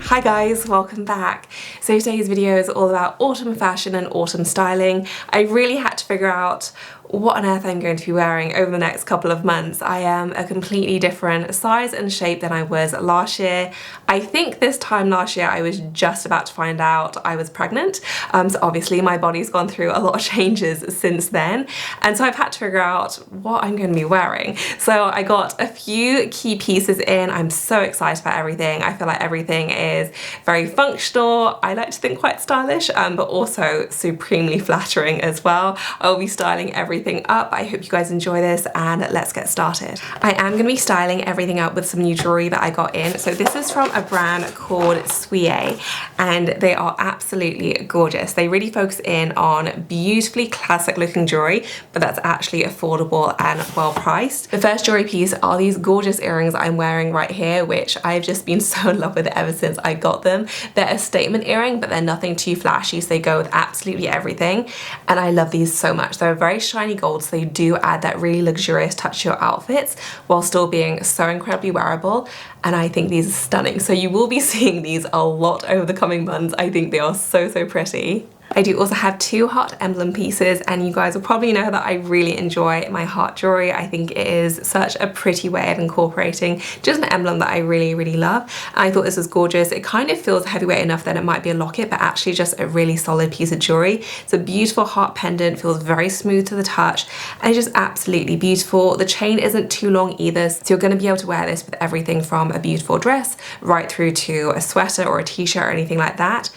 Hi guys, welcome back. So today's video is all about autumn fashion and autumn styling. I really had to figure out what on earth I'm going to be wearing over the next couple of months. I am a completely different size and shape than I was last year. I think this time last year I was just about to find out I was pregnant. So obviously my body's gone through a lot of changes since then. And so I've had to figure out what I'm going to be wearing. So I got a few key pieces in. I'm so excited about everything. I feel like everything is very functional. I like to think quite stylish, but also supremely flattering as well. I'll be styling everything up. I hope you guys enjoy this and let's get started. I am going to be styling everything up with some new jewelry that I got in. So this is from a brand called Suihe and they are absolutely gorgeous. They really focus in on beautifully classic looking jewelry, but that's actually affordable and well priced. The first jewelry piece are these gorgeous earrings I'm wearing right here, which I've just been so in love with ever since I got them. They're a statement earring, but they're nothing too flashy, so they go with absolutely everything. And I love these so much. They're very shiny gold, so they do add that really luxurious touch to your outfits while still being so incredibly wearable. And I think these are stunning. So you will be seeing these a lot over the coming months. I think they are so pretty. I do also have two heart emblem pieces, and you guys will probably know that I really enjoy my heart jewelry. I think it is such a pretty way of incorporating just an emblem that I really love. And I thought this was gorgeous. It kind of feels heavyweight enough that it might be a locket, but actually just a really solid piece of jewelry. It's a beautiful heart pendant, feels very smooth to the touch, and it's just absolutely beautiful. The chain isn't too long either, so you're going to be able to wear this with everything from a beautiful dress right through to a sweater or a t-shirt or anything like that.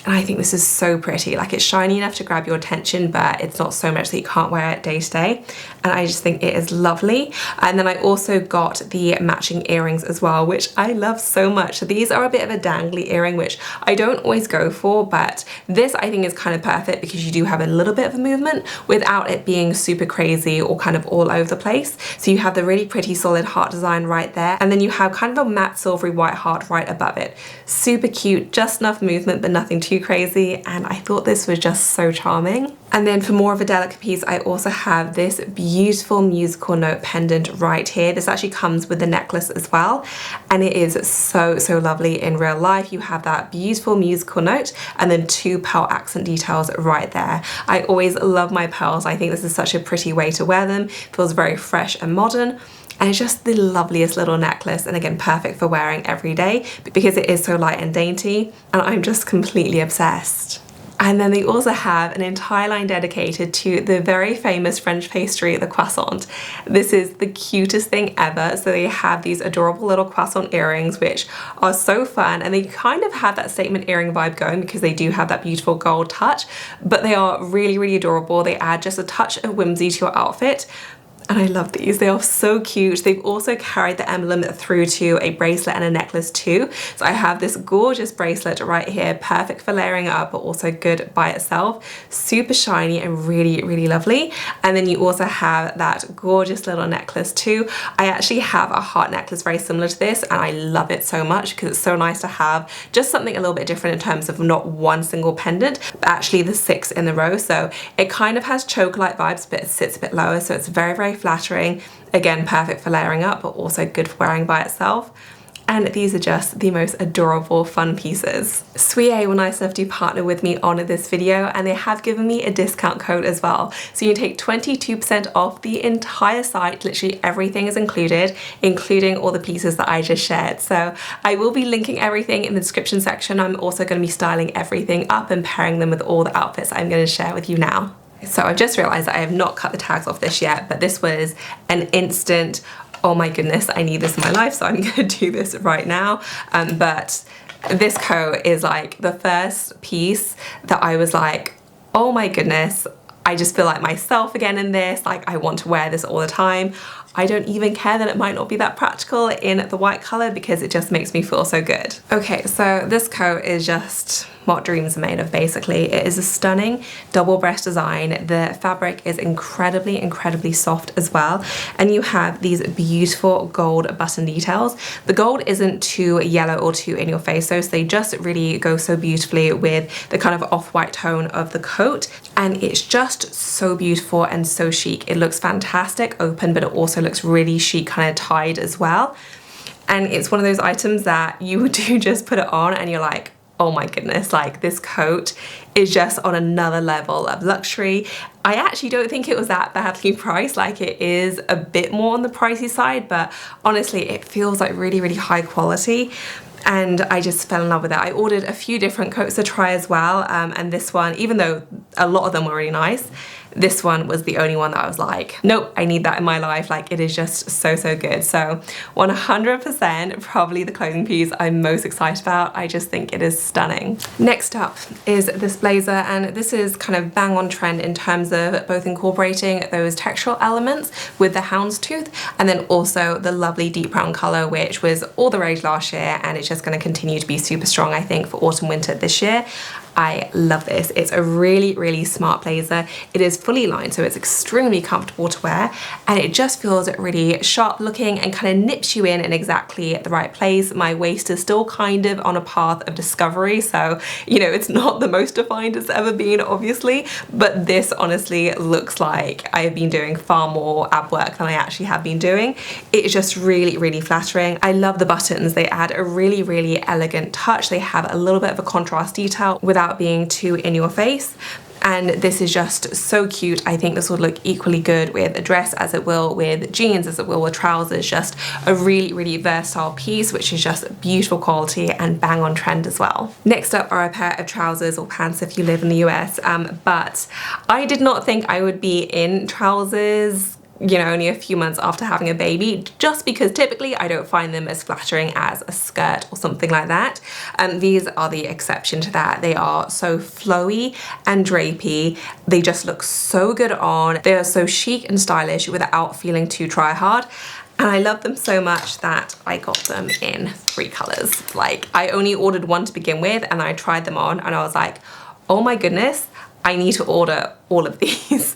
And I think this is so pretty. Like, it's shiny enough to grab your attention, but it's not so much that you can't wear it day to day. And I just think it is lovely. And then I also got the matching earrings as well, which I love so much. So these are a bit of a dangly earring, which I don't always go for, but this I think is kind of perfect because you do have a little bit of a movement without it being super crazy or kind of all over the place. So you have the really pretty solid heart design right there. And then you have kind of a matte silvery white heart right above it. Super cute, just enough movement, but nothing too crazy, and I thought this was just so charming. And then for more of a delicate piece, I also have this beautiful musical note pendant right here. This actually comes with the necklace as well, and it is so lovely in real life. You have that beautiful musical note and then two pearl accent details right there. I always love my pearls. I think this is such a pretty way to wear them. Feels very fresh and modern. And it's just the loveliest little necklace, and again, perfect for wearing every day because it is so light and dainty, and I'm just completely obsessed. And then they also have an entire line dedicated to the very famous French pastry, the croissant. This is the cutest thing ever. So they have these adorable little croissant earrings, which are so fun, and they kind of have that statement earring vibe going because they do have that beautiful gold touch, but they are really adorable. They add just a touch of whimsy to your outfit. And I love these, they are so cute. They've also carried the emblem through to a bracelet and a necklace too. So I have this gorgeous bracelet right here, perfect for layering up, but also good by itself. Super shiny and really lovely. And then you also have that gorgeous little necklace too. I actually have a heart necklace very similar to this, and I love it so much because it's so nice to have just something a little bit different in terms of not one single pendant, but actually the 6 in the row. So it kind of has choker-like vibes, but it sits a bit lower, so it's very flattering. Again, perfect for layering up, but also good for wearing by itself. And these are just the most adorable fun pieces. Suihe were nice enough to partner with me on this video, and they have given me a discount code as well. So you can take 22% off the entire site. Literally everything is included, including all the pieces that I just shared. So I will be linking everything in the description section. I'm also going to be styling everything up and pairing them with all the outfits I'm going to share with you now. So I've just realized that I have not cut the tags off this yet, but this was an instant, oh my goodness, I need this in my life, so I'm gonna do this right now. But this coat is like the first piece that I was like, oh my goodness, I just feel like myself again in this. Like, I want to wear this all the time. I don't even care that it might not be that practical in the white color because it just makes me feel so good. Okay, so this coat is just what dreams are made of, basically. It is a stunning double breast design. The fabric is incredibly soft as well, and you have these beautiful gold button details. The gold isn't too yellow or too in your face though, so they just really go so beautifully with the kind of off-white tone of the coat, and it's just so beautiful and so chic. It looks fantastic open, but it also looks really chic kind of tied as well. and it's one of those items that you do just put it on and you're like, oh my goodness, like this coat is just on another level of luxury. I actually don't think it was that badly priced, like it is a bit more on the pricey side, but honestly it feels like really, really high quality. And I just fell in love with it. I ordered a few different coats to try as well, and this one, even though a lot of them were really nice, this one was the only one that I was like, nope, I need that in my life. Like, it is just so, so good. So 100% probably the clothing piece I'm most excited about. I just think it is stunning. Next up is this blazer, and this is kind of bang on trend in terms of both incorporating those textural elements with the houndstooth, and then also the lovely deep brown color, which was all the rage last year, and it's just going to continue to be super strong, I think, for autumn winter this year. I love this. It's a really, really smart blazer. It is fully lined, so it's extremely comfortable to wear, and it just feels really sharp looking and kind of nips you in exactly the right place. My waist is still kind of on a path of discovery, so you know, it's not the most defined it's ever been, obviously, but this honestly looks like I have been doing far more ab work than I actually have been doing. It's just really, really flattering. I love the buttons. They add a really, really elegant touch. They have a little bit of a contrast detail without being too in your face, and this is just so cute. I think this would look equally good with a dress as it will with jeans, as it will with trousers. Just a really, really versatile piece, which is just beautiful quality and bang on trend as well. Next up are a pair of trousers or pants if you live in the US, but I did not think I would be in trousers, you know, only a few months after having a baby, just because typically I don't find them as flattering as a skirt or something like that. These are the exception to that. They are so flowy and drapey. They just look so good on. They are so chic and stylish without feeling too try hard. And I love them so much that I got them in 3 colors. Like, I only ordered one to begin with, and I tried them on and I was like, oh my goodness, I need to order all of these.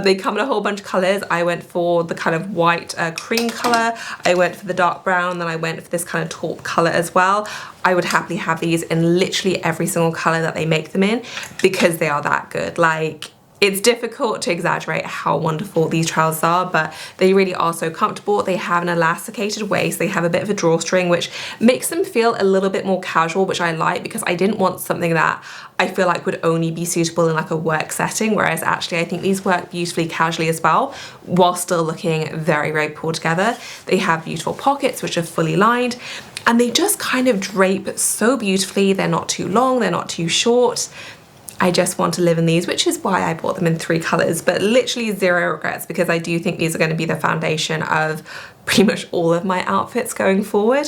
They come in a whole bunch of colors. I went for the kind of white cream color, I went for the dark brown, then I went for this kind of taupe color as well. I would happily have these in literally every single color that they make them in, because they are that good. Like, it's difficult to exaggerate how wonderful these trousers are, but they really are so comfortable. They have an elasticated waist, they have a bit of a drawstring, which makes them feel a little bit more casual, which I like, because I didn't want something that I feel like would only be suitable in like a work setting, whereas actually I think these work beautifully casually as well, while still looking very, very pulled together. They have beautiful pockets, which are fully lined, and they just kind of drape so beautifully. They're not too long, they're not too short. I just want to live in these, which is why I bought them in 3 colors, but literally zero regrets, because I do think these are going to be the foundation of pretty much all of my outfits going forward.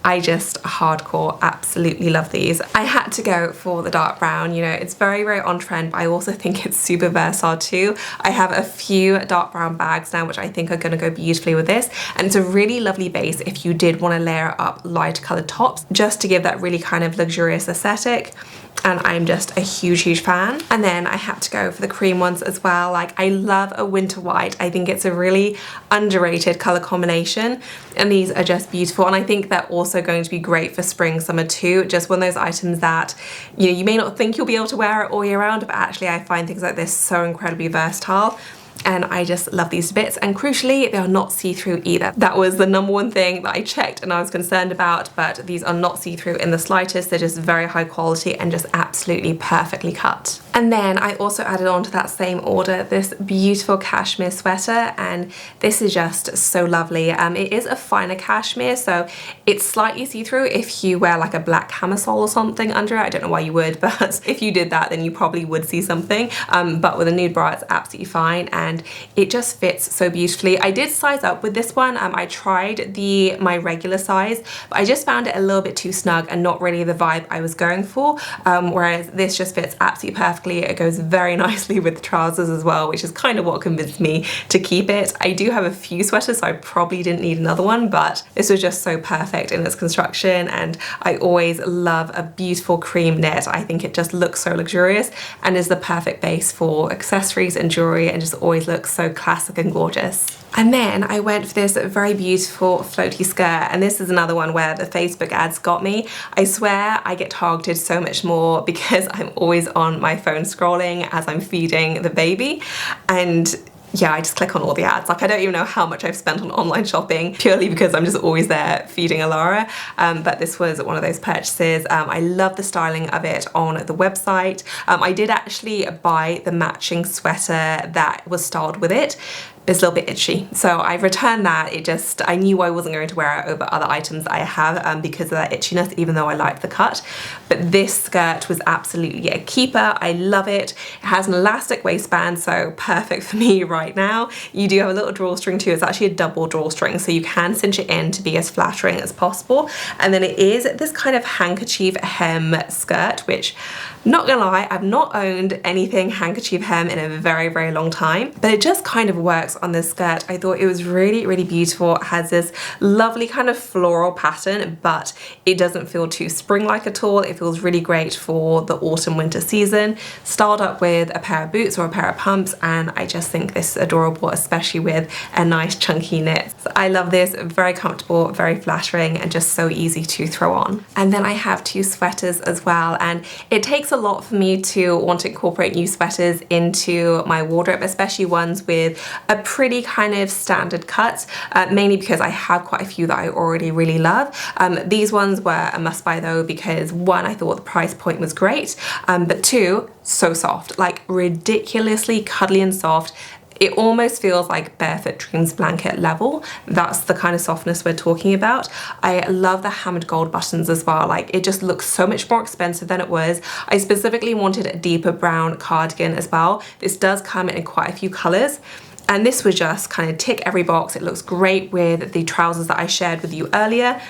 I just hardcore absolutely love these. I had to go for the dark brown. You know, it's very, very on trend, but I also think it's super versatile too. I have a few dark brown bags now, which I think are going to go beautifully with this, and it's a really lovely base if you did want to layer up light colored tops, just to give that really kind of luxurious aesthetic. And I'm just a huge, huge fan. And then I had to go for the cream ones as well. Like, I love a winter white. I think it's a really underrated color combination, and these are just beautiful. And I think they're also going to be great for spring, summer too. Just one of those items that, you know, you may not think you'll be able to wear it all year round, but actually I find things like this so incredibly versatile. And I just love these bits, and crucially they are not see-through either. That was the #1 thing that I checked and I was concerned about, but these are not see-through in the slightest. They're just very high quality and just absolutely perfectly cut. And then I also added on to that same order this beautiful cashmere sweater, and this is just so lovely. It is a finer cashmere, so it's slightly see-through if you wear like a black camisole or something under it. I don't know why you would, but if you did that then you probably would see something, but with a nude bra it's absolutely fine, and it just fits so beautifully. I did size up with this one. I tried my regular size, but I just found it a little bit too snug and not really the vibe I was going for, whereas this just fits absolutely perfectly. It goes very nicely with the trousers as well, which is kind of what convinced me to keep it. I do have a few sweaters, so I probably didn't need another one, but this was just so perfect in its construction, and I always love a beautiful cream knit. I think it just looks so luxurious and is the perfect base for accessories and jewelry, and just always looks so classic and gorgeous. And then I went for this very beautiful floaty skirt, and this is another one where the Facebook ads got me. I swear I get targeted so much more because I'm always on my phone scrolling as I'm feeding the baby, and yeah, I just click on all the ads. Like, I don't even know how much I've spent on online shopping purely because I'm just always there feeding Alara. But this was one of those purchases. I love the styling of it on the website. I did actually buy the matching sweater that was styled with it. It's a little bit itchy, so I've returned that. I knew I wasn't going to wear it over other items that I have because of that itchiness, even though I liked the cut. But this skirt was absolutely a keeper. I love it. It has an elastic waistband, so perfect for me right now. You do have a little drawstring too. It's actually a double drawstring, so you can cinch it in to be as flattering as possible. And then it is this kind of handkerchief hem skirt, which, not gonna lie, I've not owned anything handkerchief hem in a very, very long time, but it just kind of works on this skirt. I thought it was really, really beautiful. It has this lovely kind of floral pattern, but it doesn't feel too spring-like at all. It feels really great for the autumn winter season, styled up with a pair of boots or a pair of pumps, and I just think this is adorable, especially with a nice chunky knit. So I love this, very comfortable, very flattering, and just so easy to throw on. And then I have two sweaters as well, and it takes a lot for me to want to incorporate new sweaters into my wardrobe, especially ones with a pretty kind of standard cut, mainly because I have quite a few that I already really love. These ones were a must buy though, because one, I thought the price point was great, but two, so soft, like ridiculously cuddly and soft. It almost feels like Barefoot Dreams blanket level. That's the kind of softness we're talking about. I love the hammered gold buttons as well. Like, it just looks so much more expensive than it was. I specifically wanted a deeper brown cardigan as well. This does come in quite a few colors. And this was just kind of tick every box. It looks great with the trousers that I shared with you earlier.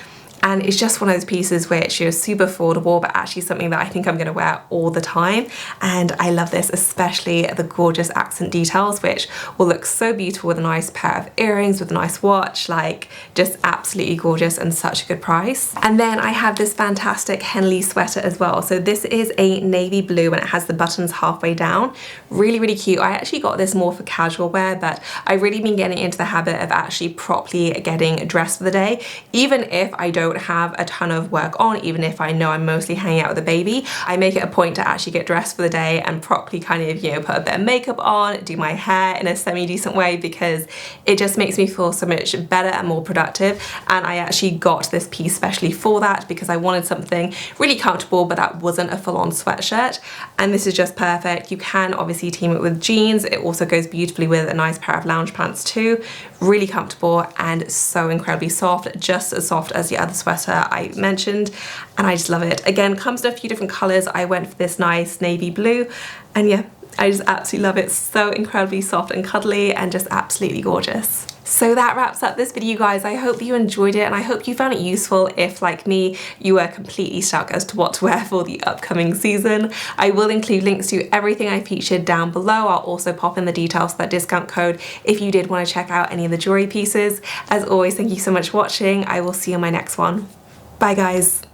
And it's just one of those pieces which is super affordable, but actually something that I think I'm gonna wear all the time. And I love this, especially the gorgeous accent details, which will look so beautiful with a nice pair of earrings, with a nice watch, like just absolutely gorgeous and such a good price. And then I have this fantastic Henley sweater as well. So this is a navy blue and it has the buttons halfway down. Really, really cute. I actually got this more for casual wear, but I've really been getting into the habit of actually properly getting dressed for the day, even if I don't have a ton of work on, even if I know I'm mostly hanging out with the baby. I make it a point to actually get dressed for the day and properly kind of, you know, put a bit of makeup on, do my hair in a semi-decent way, because it just makes me feel so much better and more productive. And I actually got this piece specially for that because I wanted something really comfortable, but that wasn't a full-on sweatshirt. And this is just perfect. You can obviously team it with jeans. It also goes beautifully with a nice pair of lounge pants too. Really comfortable and so incredibly soft, just as soft as the other sweater I mentioned, and I just love it. Again, comes in a few different colors. I went for this nice navy blue, and yeah, I just absolutely love it. So incredibly soft and cuddly and just absolutely gorgeous. So that wraps up this video, guys. I hope you enjoyed it and I hope you found it useful if, like me, you were completely stuck as to what to wear for the upcoming season. I will include links to everything I featured down below. I'll also pop in the details for that discount code if you did want to check out any of the jewelry pieces. As always, thank you so much for watching. I will see you in my next one. Bye, guys.